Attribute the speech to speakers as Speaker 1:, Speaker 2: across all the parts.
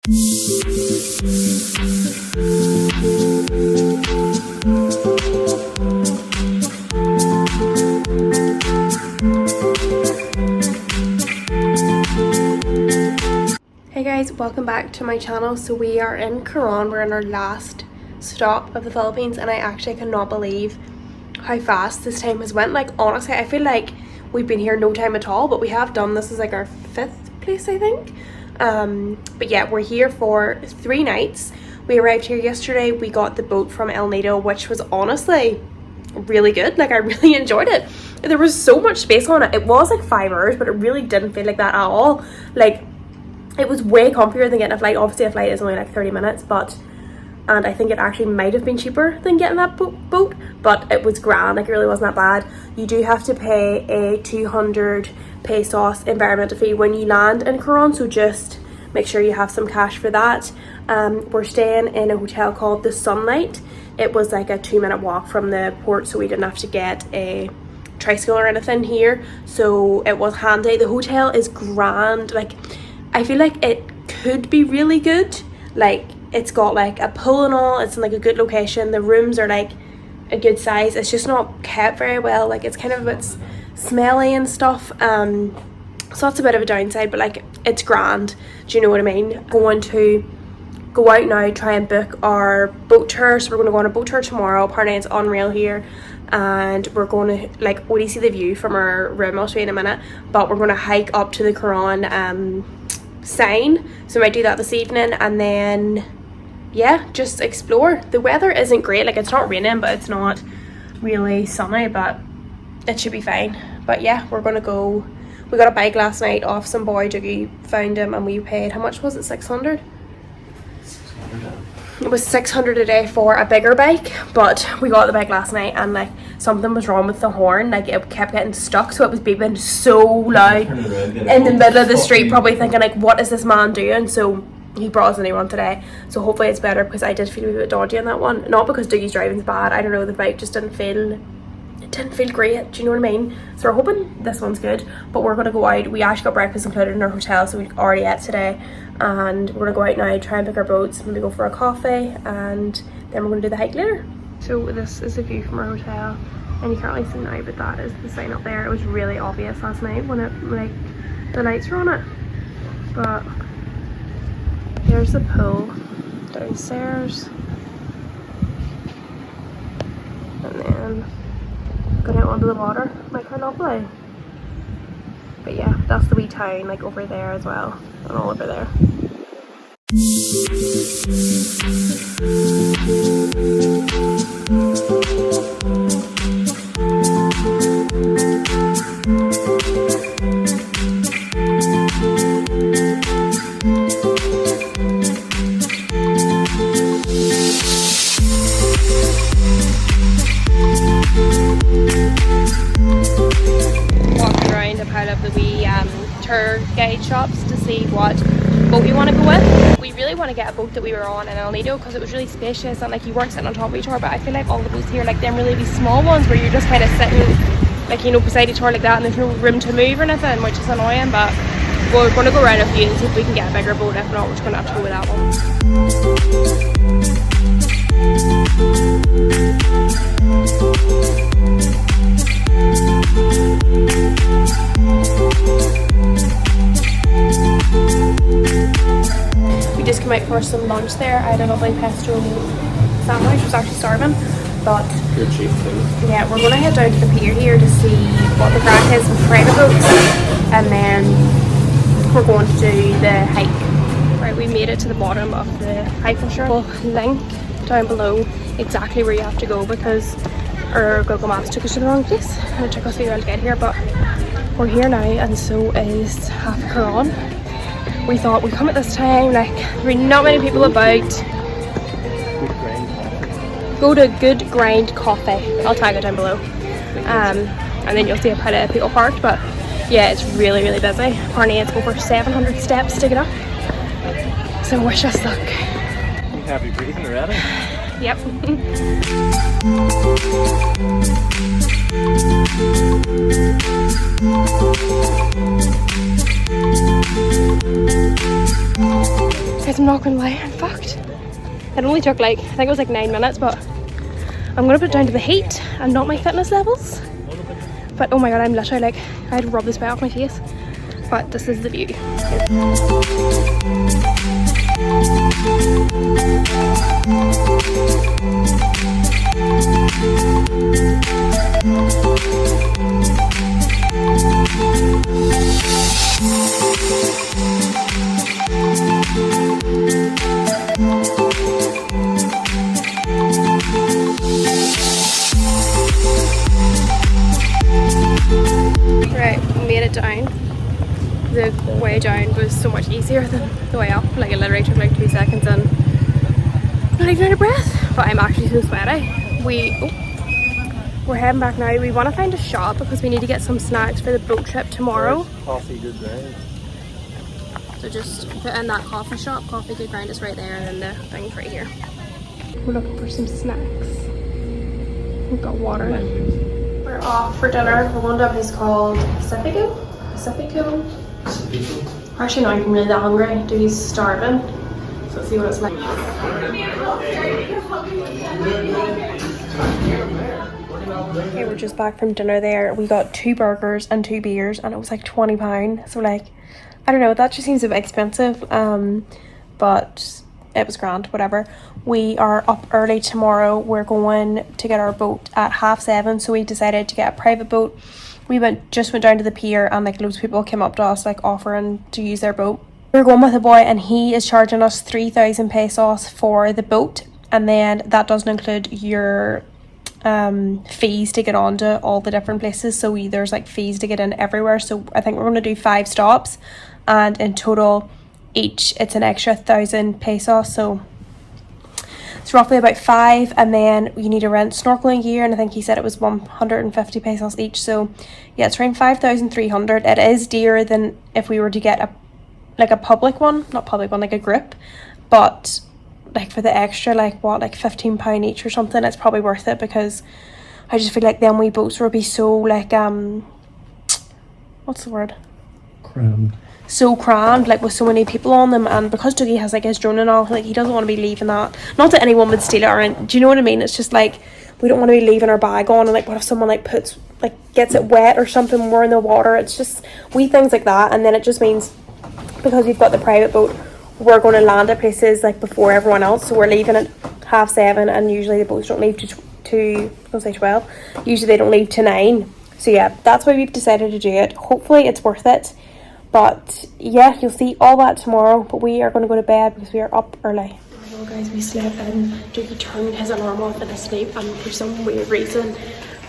Speaker 1: Hey guys, welcome back to my channel. So we are in Coron. We're in our last stop of the Philippines, and I actually cannot believe how fast this time has went. Like, honestly, I feel like we've been here no time at all, but we have done, this is like our 5th place, I think. But yeah, we're here for 3 nights. We arrived here yesterday. We got the boat from El Nido, which was honestly really good. Like, I really enjoyed it. There was so much space on it. It was like 5 hours, but it really didn't feel like that at all. Like, it was way comfier than getting a flight. Obviously a flight is only like 30 minutes, and I think it actually might have been cheaper than getting that boat, but it was grand. Like, it really wasn't that bad. You do have to pay a 200 pesos environmental fee when you land in Coron, so just make sure you have some cash for that. We're staying in a hotel called the Sunlight. It was like a 2-minute walk from the port, so we didn't have to get a tricycle or anything here, so it was handy. The hotel is grand. Like, I feel like it could be really good. Like, it's got like a pool and all. It's in like a good location. The rooms are like a good size. It's just not kept very well. Like, it's kind of a bit smelly and stuff. So that's a bit of a downside, but like, it's grand. Do you know what I mean? Going to go out now, try and book our boat tour. So we're going to go on a boat tour tomorrow. Apparently it's unreal here, and we're going to like only see the view from our room. I'll show you in a minute, but we're going to hike up to the Coron sign, so we might do that this evening, and then yeah, just explore. The weather isn't great. Like, it's not raining, but it's not really sunny, but it should be fine. But yeah, we're gonna go. We got a bike last night off some boy. Dougie found him, and we paid, how much was it? 600. It was 600 a day for a bigger bike, but we got the bike last night, and like, something was wrong with the horn. Like, it kept getting stuck, so it was beeping so loud in the middle of the street, probably thinking like, what is this man doing? So he brought us a new one today, so hopefully it's better, because I did feel a bit dodgy on that one. Not because Dougie's driving's bad, I don't know, the bike just didn't feel great, do you know what I mean? So we're hoping this one's good, but we're gonna go out. We actually got breakfast included in our hotel, so we already ate today, and we're gonna go out now, try and pick our boats, maybe go for a coffee, and then we're gonna do the hike later. So this is the view from our hotel, and you can't really see now, but that is the sign up there. It was really obvious last night when it, like, the lights were on it. But there's the pool downstairs, and then going out onto the water. Like, how lovely. But yeah, that's the wee town, like, over there as well, and all over there. Tour guide shops to see what boat we want to go with. We really want to get a boat that we were on in El Nido, because it was really spacious, and like, you weren't sitting on top of each other. But I feel like all the boats here, like them really be small ones where you're just kind of sitting, like, you know, beside each other like that, and there's no room to move or anything, which is annoying. But we're going to go around a few and see if we can get a bigger boat. If not, we're just going to have to go with that one. We just came out for some lunch there. I had a lovely pesto sandwich. I was actually starving, but
Speaker 2: you're cheap too.
Speaker 1: Yeah, we're going to head down to the pier here to see what the crack is with private boats, and then we're going to do the hike. Right, we made it to the bottom of the hike. I'm sure we'll link down below exactly where you have to go, because our Google Maps took us to the wrong place and it took us a while to get here, but we're here now, and so is half Coron. We thought we'd come at this time, like, there are not many people about. Go to Good Grind Coffee. I'll tag it down below. And then you'll see quite a people parked, but yeah, it's really, really busy. Apparently it's over 700 steps to get up. So wish us luck.
Speaker 2: You happy breathing already?
Speaker 1: Yep. Guys, I'm not gonna lie, I'm fucked. It only took like, I think it was like 9 minutes, but I'm gonna put it down to the heat and not my fitness levels. But oh my god, I'm literally like, I had to rub this bit off my face. But this is the view. Right, we made it down. The way down was so much easier than the way up. Like it literally took like 2 seconds and not even out of breath. But I'm actually so sweaty. We're heading back now. We want to find a shop because we need to get some snacks for the boat trip tomorrow.
Speaker 2: Coffee Good Grind.
Speaker 1: So just put in that coffee shop. Coffee Good Grind is right there, and then the thing's right here. We're looking for some snacks. We've got water. We're off for dinner. We're going to a place called Pacifico. Actually not even really that hungry. Dude's starving. So let's see what it's like. Okay, we're just back from dinner there. We got 2 burgers and 2 beers and it was like £20. So like, I don't know, that just seems a bit expensive. But it was grand, whatever. We are up early tomorrow. We're going to get our boat at 7:30. So we decided to get a private boat. We just went down to the pier and like loads of people came up to us like offering to use their boat. We're going with a boy and he is charging us 3,000 pesos for the boat, and then that doesn't include your fees to get onto all the different places. So there's like fees to get in everywhere. So I think we're going to do 5 stops, and in total each it's an extra 1,000 pesos. So it's roughly about 5, and then you need to rent snorkeling gear, and I think he said it was 150 pesos each. So yeah, it's around 5,300. It is dearer than if we were to get a public one, not public one, like a group, but like for the extra, like what, like £15 each or something, it's probably worth it, because I just feel like them wee boats will be so like what's the word,
Speaker 2: Crammed.
Speaker 1: So crammed, like with so many people on them. And because Dougie has like his drone and all, like he doesn't want to be leaving that, not that anyone would steal it or anything, do you know what I mean? It's just like we don't want to be leaving our bag on, and like what if someone like gets it wet or something when we're in the water. It's just wee things like that. And then it just means because we've got the private boat, we're going to land at places like before everyone else. So we're leaving at 7:30, and usually the boats don't leave to I'll say 12. Usually they don't leave to 9. So yeah, that's why we've decided to do it. Hopefully it's worth it. But yeah, you'll see all that tomorrow. But we are going to go to bed because we are up early. Well guys, we slept in. Dougie turned his alarm off in his sleep, and for some weird reason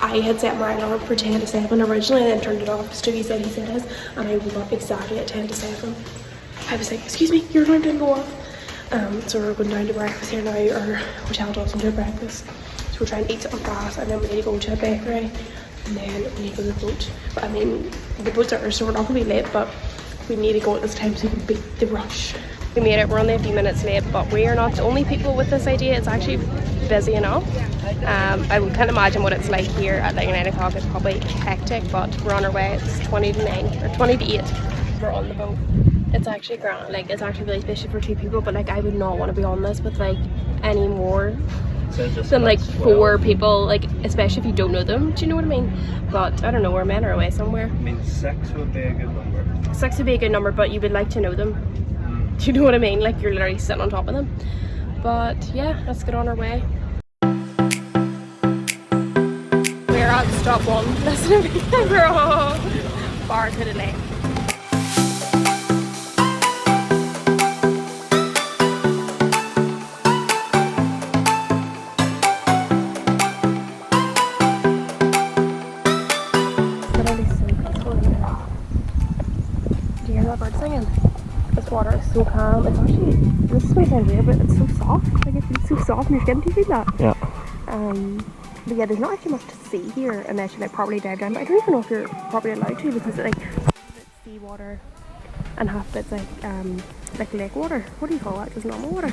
Speaker 1: I had set my alarm for 10 to 7 originally, and then turned it off because Dougie said he set his, and I woke up exactly at 10 to 7. I was like, excuse me, your alarm didn't go off. So we're going down to breakfast here now. Our hotel doesn't do breakfast, so we're trying to eat something fast, and then we need to go to a bakery, and then we need to go to the boat. But I mean, the boat's are, so we're not going to be late, but we need to go at this time so we can beat the rush. We made it. We're only a few minutes late, but we are not the only people with this idea. It's actually busy enough. I can't imagine what it's like here at like 9 o'clock. It's probably hectic, but we're on our way. It's 20 to 9 or 20 to 8. We're on the boat. It's actually grand. Like, it's actually really especially for 2 people, but like I would not want to be on this with like any more than like 4 people, like especially if you don't know them. Do you know what I mean? But I don't know, our men are away somewhere.
Speaker 2: I mean, 6 would be a good number. 6
Speaker 1: would be a good number, but you would like to know them. Do you know what I mean? Like you're literally sitting on top of them. But yeah, let's get on our way. We're at stop 1. Listen to me. We're all far to the lake. Bird singing. This water is so calm. It's actually, this is my sound weird, but it's so soft. Like it feels so soft in your skin. Do you feel that?
Speaker 2: Yeah.
Speaker 1: But yeah, there's not actually much to see here unless you like properly dive down. But I don't even know if you're probably allowed to, because it like half it's sea water and half it's like lake water. What do you call that? Just normal water.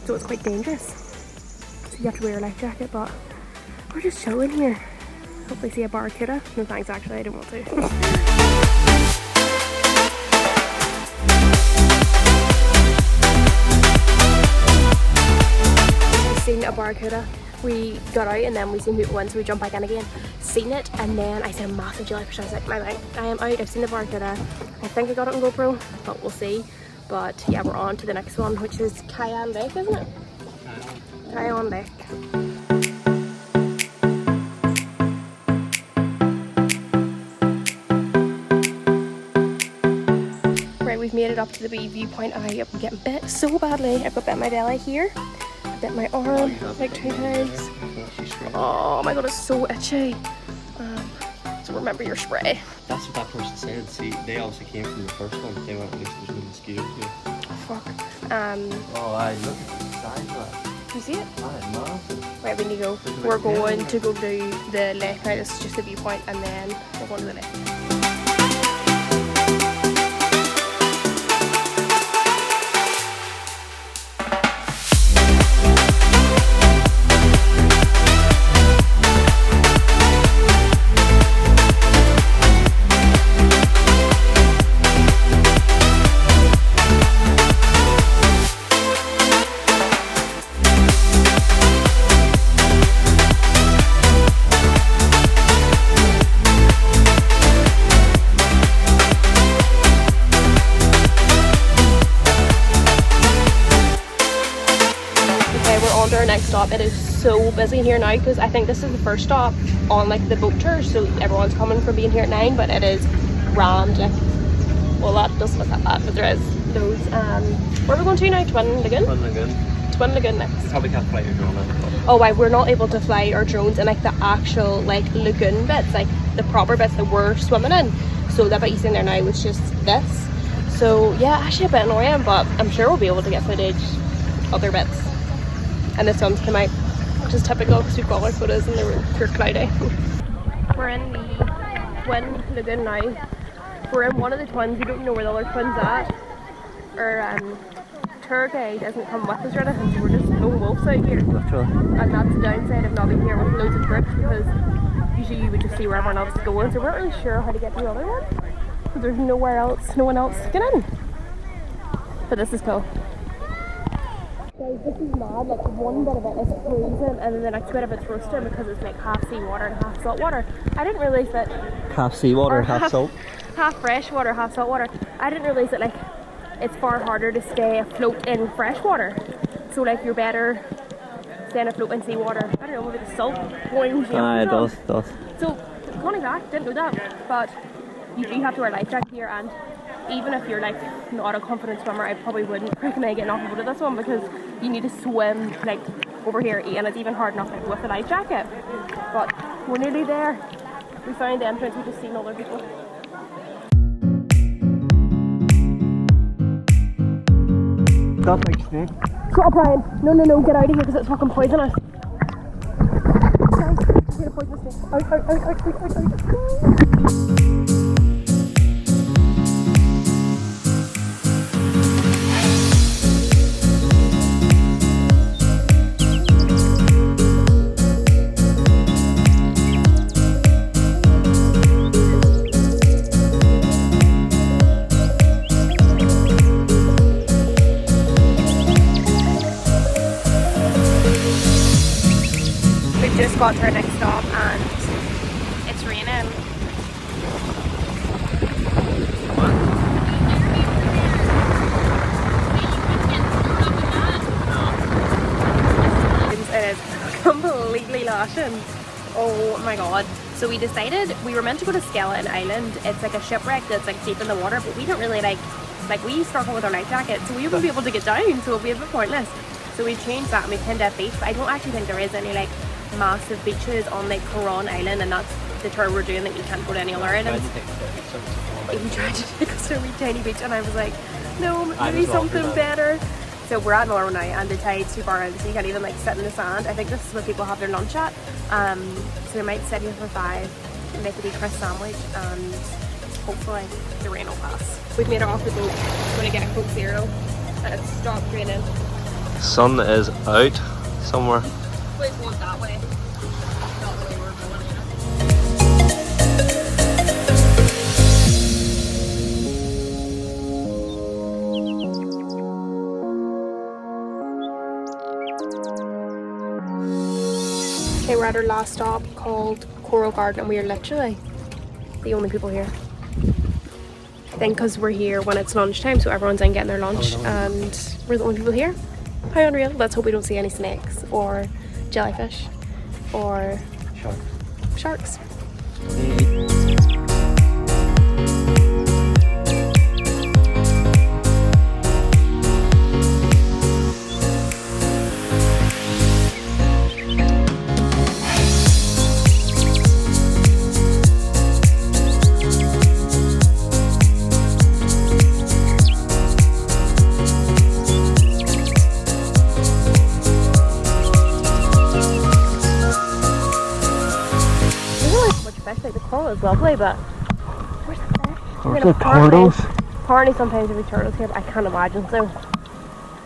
Speaker 1: So it's quite dangerous. so you have to wear a life jacket, but we're just chilling here. Hopefully see a barracuda. No thanks, actually, I don't want to. We've seen a barracuda. We got out and then we seen people in, so we jumped back in again. Seen it, and then I seen a massive jellyfish. I was like, I am out. I've seen the barracuda. I think I got it on GoPro, but we'll see. But yeah, we're on to the next one, which is Coron Lake, isn't it? Coron Lake. Right, we've made it up to the wee viewpoint. I am getting bit so badly. I've got bit my belly here. I bit my arm like 2 times. Oh my god, it's so itchy. So remember your spray.
Speaker 2: That's what that person said. See, they obviously came from the first one. They went, at least there's no mosquitoes here.
Speaker 1: Fuck.
Speaker 2: Oh, I look at the size of that.
Speaker 1: You see it?
Speaker 2: Aye, massive.
Speaker 1: Right, we need to go. We're going to go do the lake now. This is just the viewpoint, and then we're going to the lake. Our next stop. It is so busy here now because I think this is the first stop on like the boat tour, so everyone's coming from being here at 9, but it is rammed. Like, well, that doesn't look that bad, but there is loads. Where are we going to now? Twin Lagoon?
Speaker 2: Twin Lagoon.
Speaker 1: Twin Lagoon next.
Speaker 2: You probably can't fly your drone in.
Speaker 1: Oh, why we're not able to fly our drones in like the actual like lagoon bits, like the proper bits that we're swimming in. So that bit you see there now was just this. So yeah, actually a bit annoying, but I'm sure we'll be able to get footage other bits. And the sun's come out, which is typical because we've got our photos and they were pure cloudy. We're in the Twin Lagoon now. We're in one of the twins. We don't know where the other twin's at. Our tour guide doesn't come with us or anything, so we're just lone wolves out here.
Speaker 2: Literally.
Speaker 1: And that's the downside of not being here with loads of groups, because usually you would just see where everyone else is going. So we're not really sure how to get to the other one. So there's nowhere else, no one else to get in. But this is cool. Guys, this is mad. Like, one bit of it is frozen and then the next bit of it's roasted because it's like half seawater and half salt water. I didn't realise that...
Speaker 2: Half seawater, half salt? Half
Speaker 1: fresh water, half salt water. I didn't realise that like it's far harder to stay afloat in fresh water. So like you're better staying afloat in seawater. I don't know, maybe the salt points you.
Speaker 2: Aye, it does.
Speaker 1: So, funny fact, didn't know that. But you do have to wear a life jacket here, and even if you're like not a confident swimmer, I probably wouldn't recommend getting off the boat of this one because you need to swim like over here, and it's even hard enough like, with a life jacket. But we're nearly there. We found the entrance. We just seen other people.
Speaker 2: That makes me.
Speaker 1: Shut up, Brian. No, get out of here because it's fucking poisonous. Guys, it's gonna poison us. Out. Just got to our next stop and it's raining. It is completely lashing. Oh my god. So we decided we were meant to go to Skeleton Island. It's like a shipwreck that's like deep in the water, but we don't really like we snorkel with our life jacket, so we won't be able to get down, so it'll be a bit pointless. So we changed that and we pinned at beach, but I don't actually think there is any like massive beaches on like Coron Island, and that's the tour we're doing, that you can't go to any other islands. He tried to take us to a wee tiny beach and I was like, no, maybe something better. So we're at Norway now and the tide's too far in, so you can't even like sit in the sand. I think this is where people have their lunch at. So we might sit here for 5, make a wee crisp sandwich, and hopefully the rain will pass. We've made it off the boat. We're going to get a Coke Zero and it's stopped raining.
Speaker 2: Sun is out somewhere.
Speaker 1: We're going that way. Not the way we're going yet. Okay, we're at our last stop called Coron and we are literally the only people here. I think because we're here when it's lunchtime, so everyone's in getting their lunch and we're the only people here. How unreal. Let's hope we don't see any snakes or jellyfish or sharks. Like the coral is lovely, but where's the fish?
Speaker 2: Where's the turtles?
Speaker 1: Apparently sometimes there'll be turtles here, but I can't imagine so.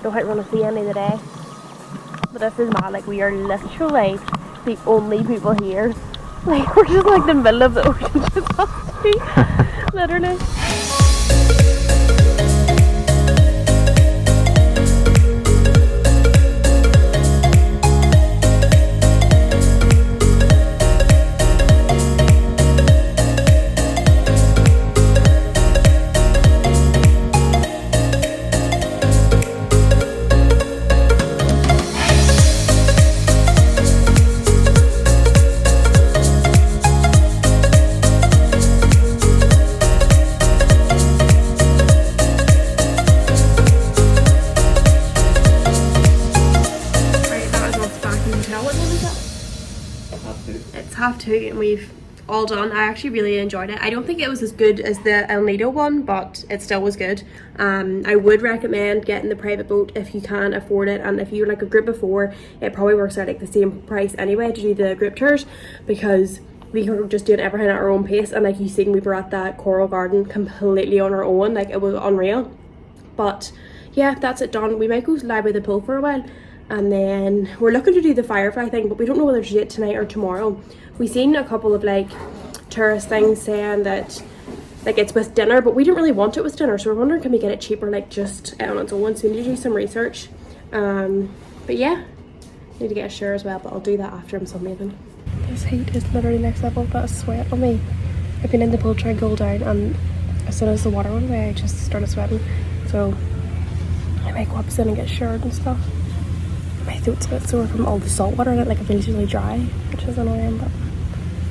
Speaker 1: Don't quite want to see any today. But this is mad, like we are literally the only people here. Like we're just like the middle of the ocean, just us two. Literally. It's 2:30 and we've all done. I actually really enjoyed it. I don't think it was as good as the El Nido one, but it still was good. I would recommend getting the private boat if you can afford it, and if you're like a group of 4, it probably works out like the same price anyway to do the group tours, because we were just doing everything at our own pace, and like you seen, we were at that coral garden completely on our own. Like it was unreal. But yeah, that's it done. We might go lie by the pool for a while, and then we're looking to do the firefly thing, but we don't know whether to do it tonight or tomorrow. We seen a couple of like tourist things saying that like it's with dinner, but we didn't really want it with dinner, so we're wondering can we get it cheaper, like just on its own. So we need to do some research. But yeah, need to get a shower as well, but I'll do that after I'm sunbathing. This heat is literally next level. That is sweat on me. I've been in the pool trying to cool down, and as soon as the water went away I just started sweating, so I might go up soon and get showered and stuff. My throat's a bit sore from all the salt water in it, like it feels really dry, which is annoying, but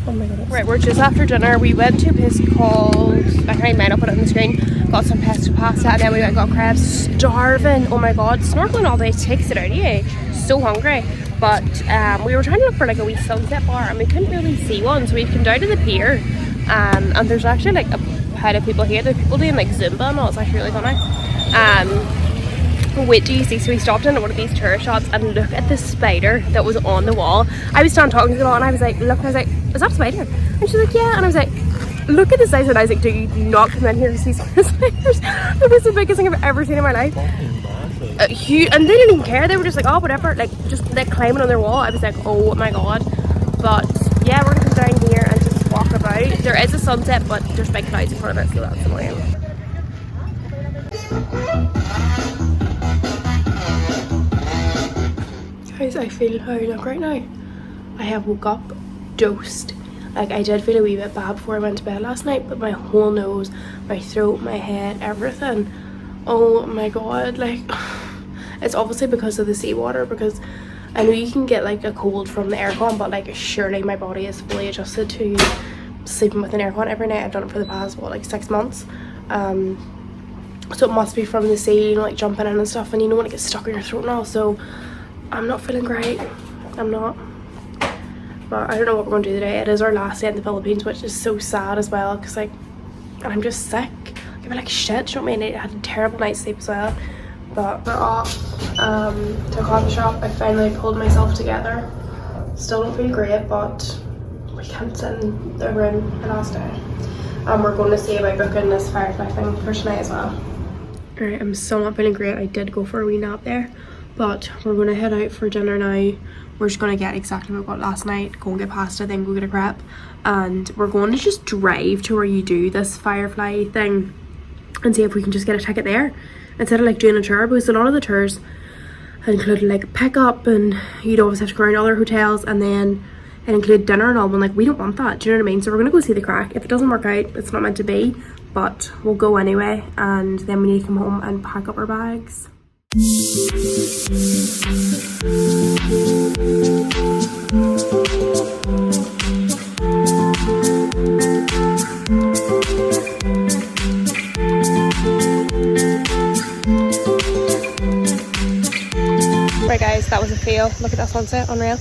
Speaker 1: oh my goodness. Right, we're just after dinner. We went to a place called, I can't even, I'll put it on the screen, got some pesto pasta, and then we went and got crabs. Starving, oh my god, snorkeling all day takes it out of you. So hungry. But we were trying to look for like a wee sunset bar and we couldn't really see one, so we've come down to the pier, and there's actually like a pile of people here. There's people doing like Zumba and all. It's actually really funny. Wait do you see, so we stopped in at one of these tourist shops and look at the spider that was on the wall. I was standing talking to the girl and I was like, look, and I was like, is that a spider? And she's like, yeah. And I was like, look at the size. And I was like, do you not come in here to see spiders? It was the biggest thing I've ever seen in my life. Huge, and they didn't even care. They were just like, oh whatever, like just like climbing on their wall. I was like, oh my god. But yeah, we're gonna come down here and just walk about. There is a sunset, but there's big clouds in front of it, so that's annoying. Guys, I feel how I look right now. I have woke up dosed. Like I did feel a wee bit bad before I went to bed last night, but my whole nose, my throat, my head, everything, oh my god, like it's obviously because of the seawater, because I know you can get like a cold from the aircon, but like surely my body is fully adjusted to sleeping with an aircon every night. I've done it for the past what, like 6 months. So it must be from the sea, you know, like jumping in and stuff, and you know when it gets stuck in your throat and all. So I'm not feeling great. I'm not. But I don't know what we're going to do today. It is our last day in the Philippines, which is so sad as well, because like, and I'm just sick. I feel like shit, you know what I mean? I had a terrible night's sleep as well. But we're off to a coffee shop. I finally pulled myself together. Still don't feel great, but we can't sit in the room the last day. We're going to see about booking this firefly thing for tonight as well. Alright, I'm still not feeling great. I did go for a wee nap there, But we're gonna head out for dinner now. We're just gonna get exactly what we got last night, go and get pasta, then go get a crepe, and we're going to just drive to where you do this Firefly thing and see if we can just get a ticket there instead of like doing a tour, because a lot of the tours included like pickup and you'd always have to go around other hotels, and then it included dinner and all, and like we don't want that, do you know what I mean? So we're gonna go see the crack. If it doesn't work out, it's not meant to be, but we'll go anyway, and then we need to come home and pack up our bags. Right guys, that was a fail. Look at that sunset, unreal.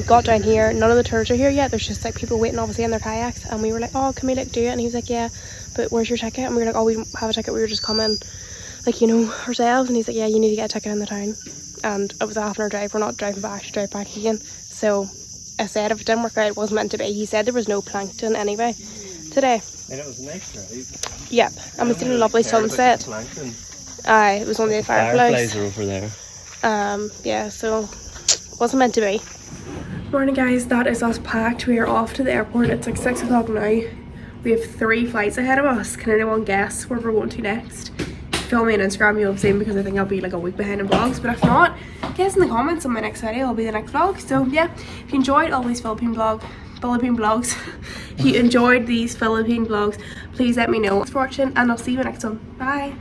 Speaker 1: Got down here, none of the tours are here yet. There's just like people waiting obviously in their kayaks, and we were like, oh, can we like do it? And he was like, yeah, but where's your ticket? And we were like, oh, we don't have a ticket, we were just coming like, you know, ourselves. And he's like, yeah, you need to get a ticket in the town. And it was a half an hour drive, we're not driving back to drive back again. So I said if it didn't work out, it wasn't meant to be. He said there was no plankton anyway today.
Speaker 2: And it was a nice drive.
Speaker 1: Yep, and we seen a lovely sunset. Aye, it was only the fireflies
Speaker 2: are over there.
Speaker 1: Yeah, so wasn't meant to be. Morning guys, that is us packed. We are off to the airport. It's like 6 o'clock now. We have 3 flights ahead of us. Can anyone guess where we're going to next? Film me on Instagram, you'll have seen, because I think I'll be like a week behind in vlogs, but if not, guess in the comments on my next video, it'll be the next vlog. So yeah, if you enjoyed all these Philippine vlogs, if you enjoyed these Philippine vlogs, please let me know. Thanks for watching, and I'll see you next one. Bye.